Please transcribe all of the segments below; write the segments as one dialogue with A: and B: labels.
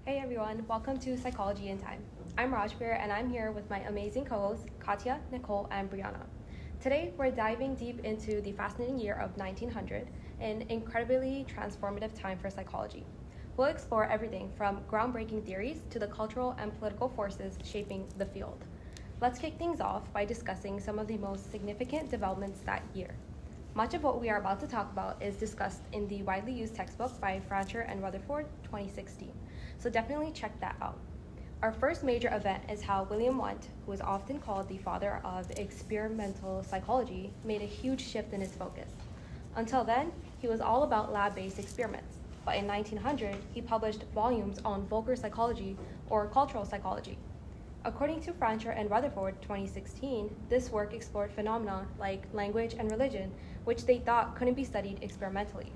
A: Hey everyone, welcome to Psychology in Time. I'm Rajbir and I'm here with my amazing co-hosts Katya, Nicole, and Brianna. Today we're diving deep into the fascinating year of 1900, an incredibly transformative time for psychology. We'll explore everything from groundbreaking theories to the cultural and political forces shaping the field. Let's kick things off by discussing some of the most significant developments that year. Much of what we are about to talk about is discussed in the widely used textbook by Francher and Rutherford, 2016. So definitely check that out. Our first major event is how William Wundt, who is often called the father of experimental psychology, made a huge shift in his focus. Until then, he was all about lab-based experiments, but in 1900, he published volumes on vulgar psychology or cultural psychology. According to Francher and Rutherford, 2016, this work explored phenomena like language and religion, which they thought couldn't be studied experimentally.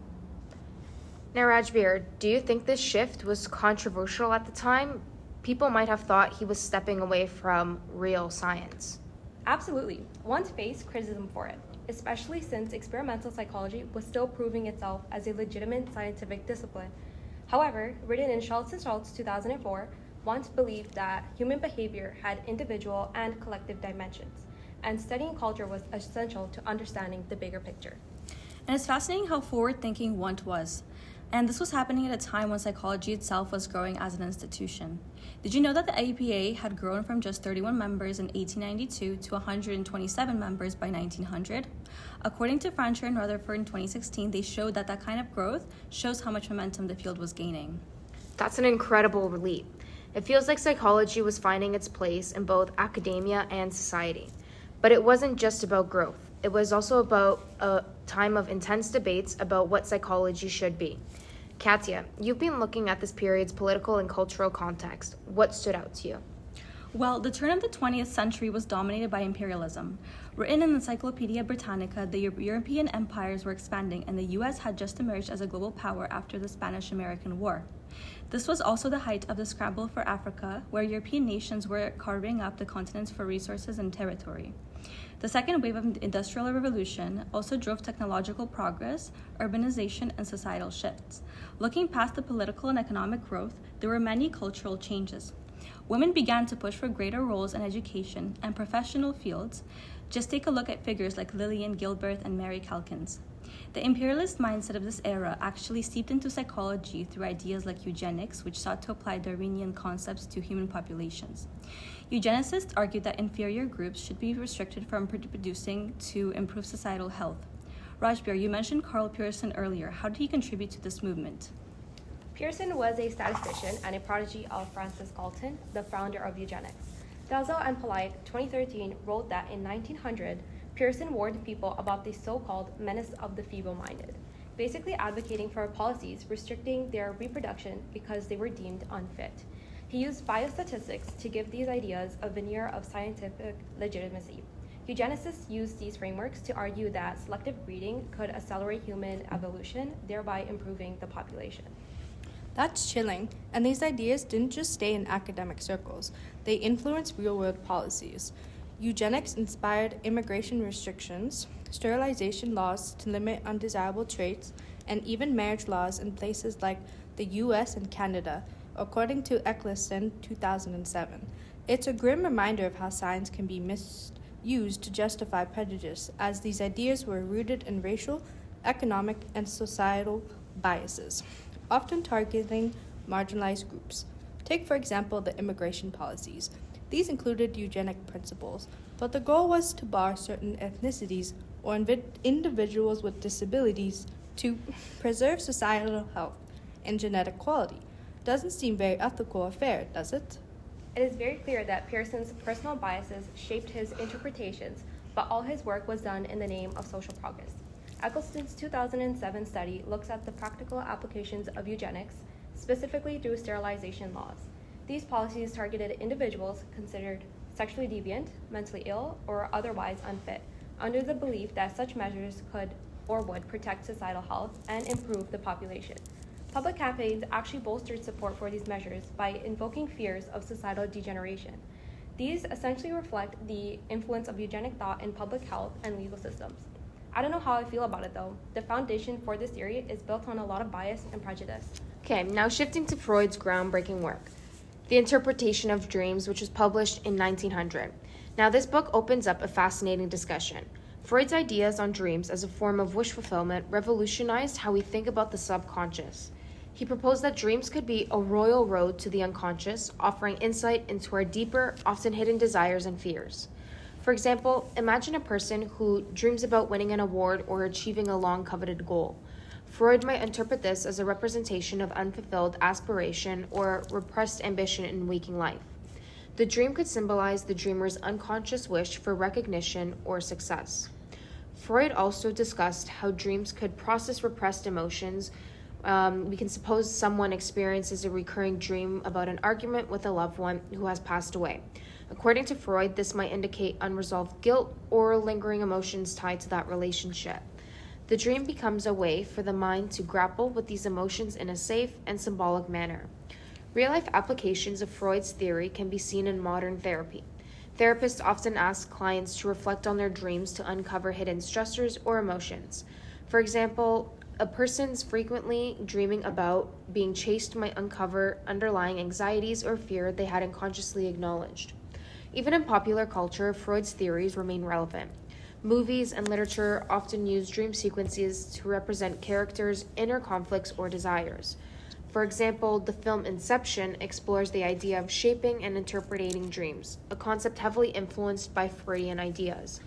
B: Now, Rajbir, do you think this shift was controversial at the time? People might have thought he was stepping away from real science.
A: Absolutely. Wundt faced criticism for it, especially since experimental psychology was still proving itself as a legitimate scientific discipline. However, written in Schultz and Schultz 2004, Wundt believed that human behavior had individual and collective dimensions, and studying culture was essential to understanding the bigger picture.
C: And it's fascinating how forward-thinking Wundt was. And this was happening at a time when psychology itself was growing as an institution. Did you know that the APA had grown from just 31 members in 1892 to 127 members by 1900? According to Francher and Rutherford in 2016, they showed that kind of growth shows how much momentum the field was gaining.
B: That's an incredible leap. It feels like psychology was finding its place in both academia and society. But it wasn't just about growth. It was also about a time of intense debates about what psychology should be. Katya, you've been looking at this period's political and cultural context. What stood out to you?
C: Well, the turn of the 20th century was dominated by imperialism. Written in Encyclopedia Britannica, the European empires were expanding, and the U.S. had just emerged as a global power after the Spanish-American War. This was also the height of the scramble for Africa, where European nations were carving up the continents for resources and territory. The second wave of the Industrial Revolution also drove technological progress, urbanization, and societal shifts. Looking past the political and economic growth, there were many cultural changes. Women began to push for greater roles in education and professional fields. Just take a look at figures like Lillian Gilbert and Mary Calkins. The imperialist mindset of this era actually seeped into psychology through ideas like eugenics, which sought to apply Darwinian concepts to human populations. Eugenicists argued that inferior groups should be restricted from reproducing to improve societal health. Rajbir, you mentioned Karl Pearson earlier. How did he contribute to this movement?
A: Pearson was a statistician and a prodigy of Francis Galton, the founder of eugenics. Dalzell and Polite, 2013, wrote that in 1900, Pearson warned people about the so-called menace of the feeble-minded, basically advocating for policies restricting their reproduction because they were deemed unfit. He used biostatistics to give these ideas a veneer of scientific legitimacy. Eugenicists used these frameworks to argue that selective breeding could accelerate human evolution, thereby improving the population.
D: That's chilling, and these ideas didn't just stay in academic circles, they influenced real-world policies. Eugenics inspired immigration restrictions, sterilization laws to limit undesirable traits, and even marriage laws in places like the US and Canada, according to Eccleston, 2007. It's a grim reminder of how science can be misused to justify prejudice, as these ideas were rooted in racial, economic, and societal biases, often targeting marginalized groups. Take, for example, the immigration policies. These included eugenic principles, but the goal was to bar certain ethnicities or individuals with disabilities to preserve societal health and genetic quality. Doesn't seem very ethical or fair, does it?
A: It is very clear that Pearson's personal biases shaped his interpretations, but all his work was done in the name of social progress. Eccleston's 2007 study looks at the practical applications of eugenics, specifically through sterilization laws. These policies targeted individuals considered sexually deviant, mentally ill, or otherwise unfit, under the belief that such measures could or would protect societal health and improve the population. Public campaigns actually bolstered support for these measures by invoking fears of societal degeneration. These essentially reflect the influence of eugenic thought in public health and legal systems. I don't know how I feel about it though. The foundation for this theory is built on a lot of bias and prejudice.
B: Okay, now shifting to Freud's groundbreaking work, The Interpretation of Dreams, which was published in 1900. Now, this book opens up a fascinating discussion. Freud's ideas on dreams as a form of wish fulfillment revolutionized how we think about the subconscious. He proposed that dreams could be a royal road to the unconscious, offering insight into our deeper, often hidden desires and fears. For example, imagine a person who dreams about winning an award or achieving a long-coveted goal. Freud might interpret this as a representation of unfulfilled aspiration or repressed ambition in waking life. The dream could symbolize the dreamer's unconscious wish for recognition or success. Freud also discussed how dreams could process repressed emotions. We can suppose someone experiences a recurring dream about an argument with a loved one who has passed away. According to Freud, this might indicate unresolved guilt or lingering emotions tied to that relationship. The dream becomes a way for the mind to grapple with these emotions in a safe and symbolic manner. Real-life applications of Freud's theory can be seen in modern therapy. Therapists often ask clients to reflect on their dreams to uncover hidden stressors or emotions. For example, a person's frequently dreaming about being chased might uncover underlying anxieties or fear they hadn't consciously acknowledged. Even in popular culture, Freud's theories remain relevant. Movies and literature often use dream sequences to represent characters' inner conflicts or desires. For example, the film Inception explores the idea of shaping and interpreting dreams, a concept heavily influenced by Freudian ideas.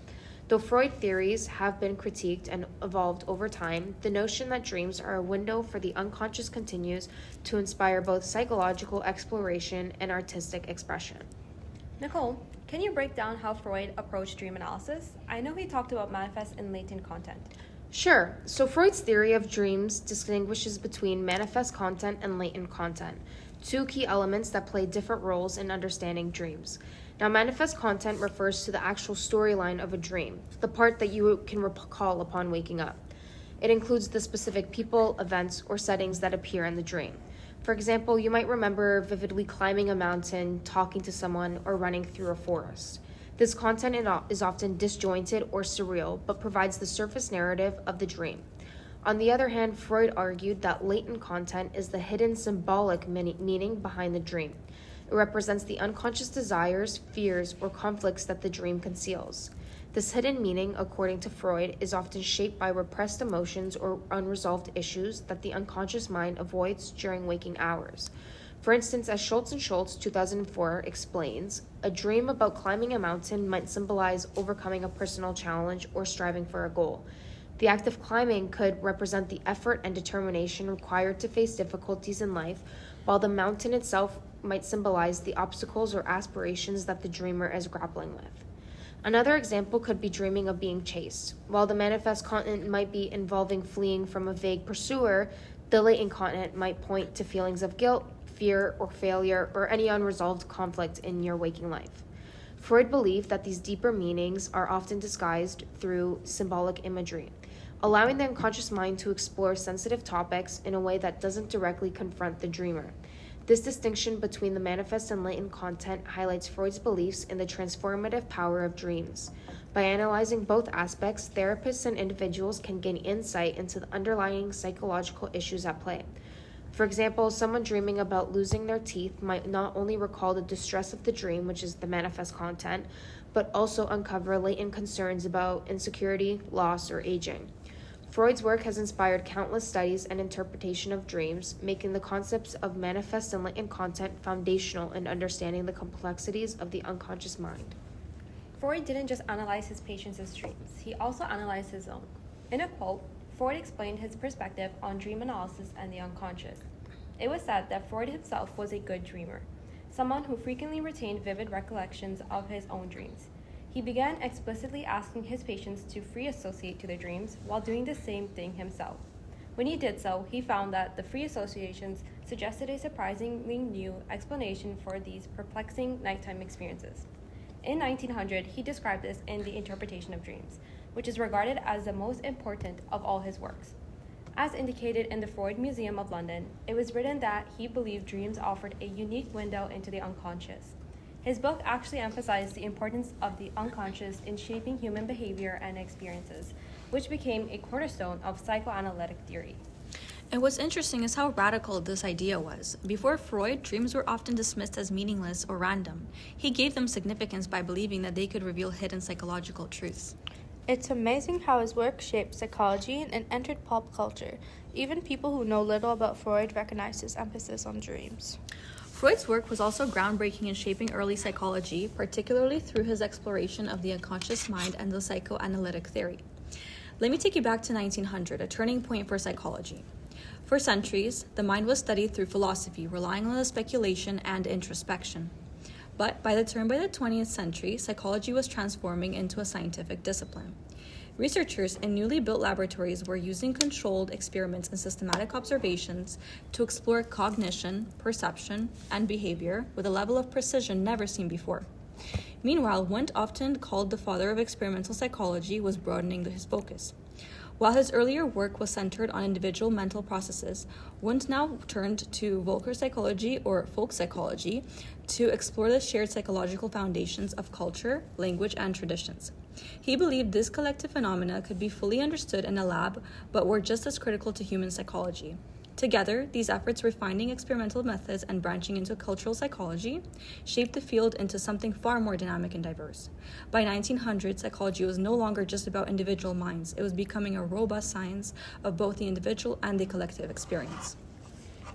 B: Though Freud theories have been critiqued and evolved over time, the notion that dreams are a window for the unconscious continues to inspire both psychological exploration and artistic expression.
A: Nicole, can you break down how Freud approached dream analysis? I know he talked about manifest and latent content.
B: Sure. So Freud's theory of dreams distinguishes between manifest content and latent content, two key elements that play different roles in understanding dreams. Now, manifest content refers to the actual storyline of a dream, the part that you can recall upon waking up. It includes the specific people, events, or settings that appear in the dream. For example, you might remember vividly climbing a mountain, talking to someone, or running through a forest. This content is often disjointed or surreal, but provides the surface narrative of the dream. On the other hand, Freud argued that latent content is the hidden symbolic meaning behind the dream. It represents the unconscious desires, fears, or conflicts that the dream conceals. This hidden meaning, according to Freud, is often shaped by repressed emotions or unresolved issues that the unconscious mind avoids during waking hours. For instance, as Schultz and Schultz 2004 explains, a dream about climbing a mountain might symbolize overcoming a personal challenge or striving for a goal. The act of climbing could represent the effort and determination required to face difficulties in life, while the mountain itself might symbolize the obstacles or aspirations that the dreamer is grappling with. Another example could be dreaming of being chased. While the manifest content might be involving fleeing from a vague pursuer, the latent content might point to feelings of guilt, fear, or failure, or any unresolved conflict in your waking life. Freud believed that these deeper meanings are often disguised through symbolic imagery, allowing the unconscious mind to explore sensitive topics in a way that doesn't directly confront the dreamer. This distinction between the manifest and latent content highlights Freud's beliefs in the transformative power of dreams. By analyzing both aspects, therapists and individuals can gain insight into the underlying psychological issues at play. For example, someone dreaming about losing their teeth might not only recall the distress of the dream, which is the manifest content, but also uncover latent concerns about insecurity, loss, or aging. Freud's work has inspired countless studies and interpretation of dreams, making the concepts of manifest and latent content foundational in understanding the complexities of the unconscious mind.
A: Freud didn't just analyze his patients' dreams, he also analyzed his own. In a quote, Freud explained his perspective on dream analysis and the unconscious. It was said that Freud himself was a good dreamer, someone who frequently retained vivid recollections of his own dreams. He began explicitly asking his patients to free associate to their dreams while doing the same thing himself. When he did so, he found that the free associations suggested a surprisingly new explanation for these perplexing nighttime experiences. In 1900, he described this in The Interpretation of Dreams, which is regarded as the most important of all his works. As indicated in the Freud Museum of London, it was written that he believed dreams offered a unique window into the unconscious. His book actually emphasized the importance of the unconscious in shaping human behavior and experiences, which became a cornerstone of psychoanalytic theory.
C: And what's interesting is how radical this idea was. Before Freud, dreams were often dismissed as meaningless or random. He gave them significance by believing that they could reveal hidden psychological truths.
D: It's amazing how his work shaped psychology and entered pop culture. Even people who know little about Freud recognize his emphasis on dreams.
C: Freud's work was also groundbreaking in shaping early psychology, particularly through his exploration of the unconscious mind and the psychoanalytic theory. Let me take you back to 1900, a turning point for psychology. For centuries, the mind was studied through philosophy, relying on the speculation and introspection. But by the 20th century, psychology was transforming into a scientific discipline. Researchers in newly built laboratories were using controlled experiments and systematic observations to explore cognition, perception, and behavior with a level of precision never seen before. Meanwhile, Wundt, often called the father of experimental psychology, was broadening his focus. While his earlier work was centered on individual mental processes, Wundt now turned to Volcker psychology or folk psychology to explore the shared psychological foundations of culture, language, and traditions. He believed this collective phenomena could be fully understood in a lab, but were just as critical to human psychology. Together, these efforts, refining experimental methods and branching into cultural psychology, shaped the field into something far more dynamic and diverse. By 1900, psychology was no longer just about individual minds. It was becoming a robust science of both the individual and the collective experience.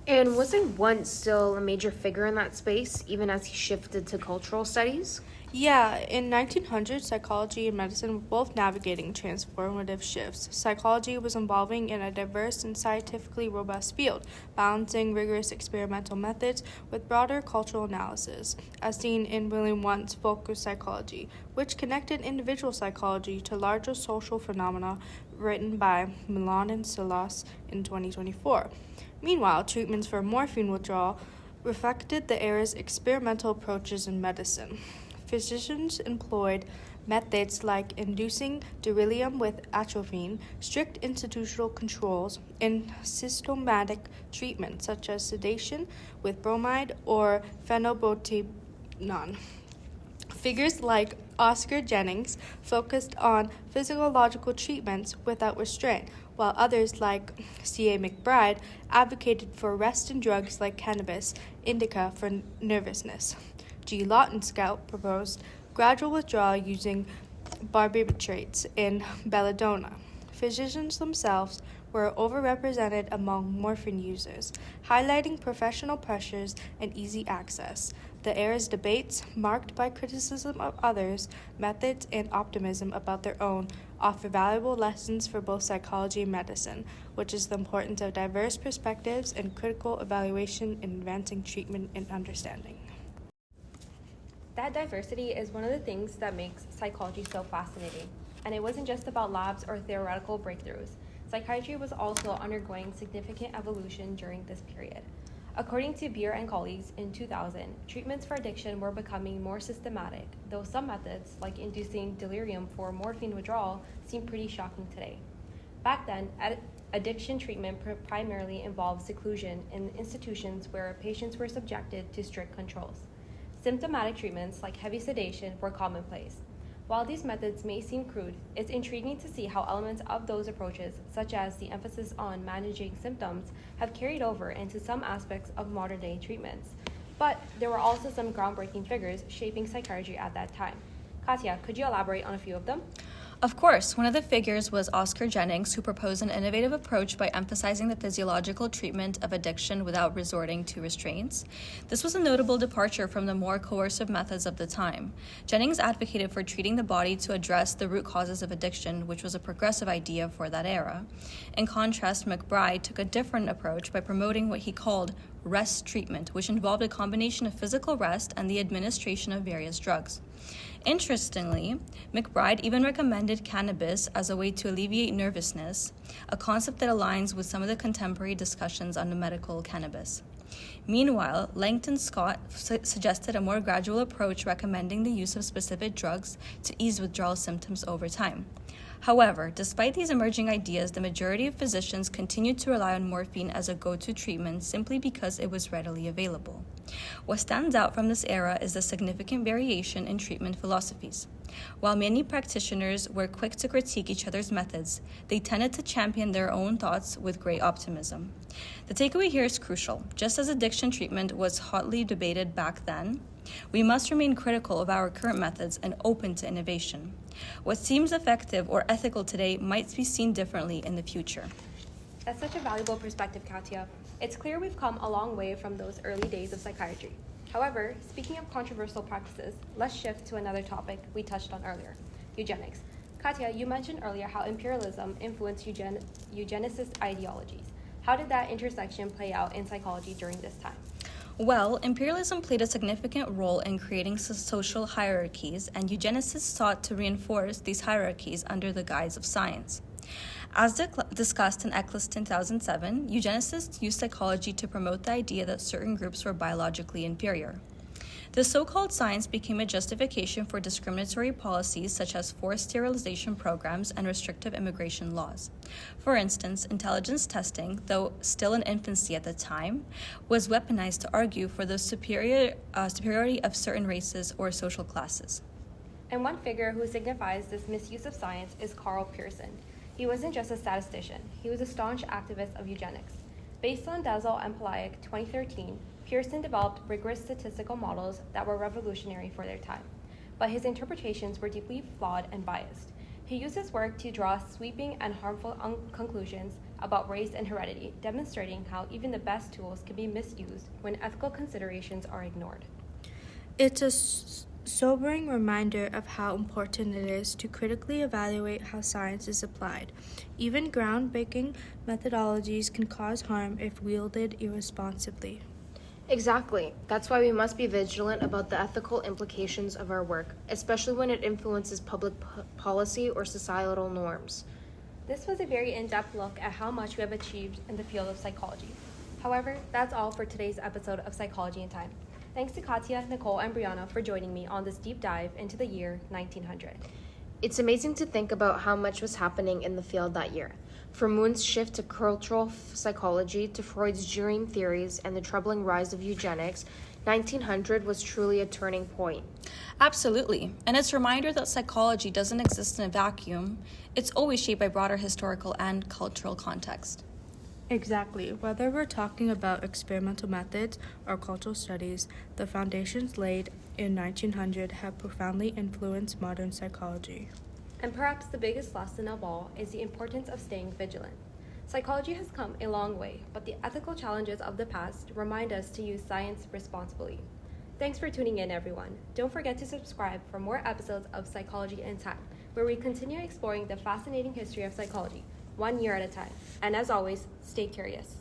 B: And wasn't Wundt still a major figure in that space, even as he shifted to cultural studies?
D: Yeah, in 1900, psychology and medicine were both navigating transformative shifts. Psychology was evolving in a diverse and scientifically robust field, balancing rigorous experimental methods with broader cultural analysis, as seen in William Wundt's Volcker psychology, which connected individual psychology to larger social phenomena, written by Milan and Silas in 2024. Meanwhile, treatments for morphine withdrawal reflected the era's experimental approaches in medicine. Physicians employed methods like inducing delirium with atropine, strict institutional controls, and systematic treatment such as sedation with bromide or phenobutadiene. Figures like Oscar Jennings focused on physiological treatments without restraint, while others like C.A. McBride advocated for rest and drugs like cannabis indica for nervousness. G. Lawton Scout proposed gradual withdrawal using barbiturates and belladonna. Physicians themselves were overrepresented among morphine users, highlighting professional pressures and easy access. The era's debates, marked by criticism of others' methods and optimism about their own, offer valuable lessons for both psychology and medicine, which is the importance of diverse perspectives and critical evaluation in advancing treatment and understanding.
A: That diversity is one of the things that makes psychology so fascinating. And it wasn't just about labs or theoretical breakthroughs. Psychiatry was also undergoing significant evolution during this period. According to Beer and colleagues in 2000, treatments for addiction were becoming more systematic, though some methods, like inducing delirium for morphine withdrawal, seem pretty shocking today. Back then, addiction treatment primarily involved seclusion in institutions where patients were subjected to strict controls. Symptomatic treatments like heavy sedation were commonplace. While these methods may seem crude, it's intriguing to see how elements of those approaches, such as the emphasis on managing symptoms, have carried over into some aspects of modern-day treatments. But there were also some groundbreaking figures shaping psychiatry at that time. Katya, could you elaborate on a few of them?
C: Of course, one of the figures was Oscar Jennings, who proposed an innovative approach by emphasizing the physiological treatment of addiction without resorting to restraints. This was a notable departure from the more coercive methods of the time. Jennings advocated for treating the body to address the root causes of addiction, which was a progressive idea for that era. In contrast, McBride took a different approach by promoting what he called rest treatment, which involved a combination of physical rest and the administration of various drugs. Interestingly, McBride even recommended cannabis as a way to alleviate nervousness, a concept that aligns with some of the contemporary discussions on the medical cannabis. Meanwhile, Langton Scott suggested a more gradual approach, recommending the use of specific drugs to ease withdrawal symptoms over time. However, despite these emerging ideas, the majority of physicians continued to rely on morphine as a go-to treatment simply because it was readily available. What stands out from this era is the significant variation in treatment philosophies. While many practitioners were quick to critique each other's methods, they tended to champion their own thoughts with great optimism. The takeaway here is crucial. Just as addiction treatment was hotly debated back then, we must remain critical of our current methods and open to innovation. What seems effective or ethical today might be seen differently in the future.
A: That's such a valuable perspective, Katya. It's clear we've come a long way from those early days of psychiatry. However, speaking of controversial practices, let's shift to another topic we touched on earlier, eugenics. Katya, you mentioned earlier how imperialism influenced eugenicist ideologies. How did that intersection play out in psychology during this time?
C: Well, imperialism played a significant role in creating social hierarchies, and eugenicists sought to reinforce these hierarchies under the guise of science. As discussed in Eccleston 2007, eugenicists used psychology to promote the idea that certain groups were biologically inferior. The so-called science became a justification for discriminatory policies such as forced sterilization programs and restrictive immigration laws. For instance, intelligence testing, though still in infancy at the time, was weaponized to argue for the superiority of certain races or social classes.
A: And one figure who signifies this misuse of science is Karl Pearson. He wasn't just a statistician, he was a staunch activist of eugenics. Based on Dazel and Pelayak 2013, Pearson developed rigorous statistical models that were revolutionary for their time, but his interpretations were deeply flawed and biased. He used his work to draw sweeping and harmful conclusions about race and heredity, demonstrating how even the best tools can be misused when ethical considerations are ignored.
D: It's a sobering reminder of how important it is to critically evaluate how science is applied. Even groundbreaking methodologies can cause harm if wielded irresponsibly.
B: Exactly. That's why we must be vigilant about the ethical implications of our work, especially when it influences public policy or societal norms.
A: This was a very in-depth look at how much we have achieved in the field of psychology. However, that's all for today's episode of Psychology in Time. Thanks to Katya, Nicole, and Brianna for joining me on this deep dive into the year 1900.
B: It's amazing to think about how much was happening in the field that year. From Wundt's shift to cultural psychology to Freud's dream theories and the troubling rise of eugenics, 1900 was truly a turning point.
C: Absolutely. And it's a reminder that psychology doesn't exist in a vacuum. It's always shaped by broader historical and cultural context.
D: Exactly. Whether we're talking about experimental methods or cultural studies, the foundations laid in 1900 have profoundly influenced modern psychology.
A: And perhaps the biggest lesson of all is the importance of staying vigilant. Psychology has come a long way, but the ethical challenges of the past remind us to use science responsibly. Thanks for tuning in, everyone. Don't forget to subscribe for more episodes of Psychology in Time, where we continue exploring the fascinating history of psychology, one year at a time. And as always, stay curious.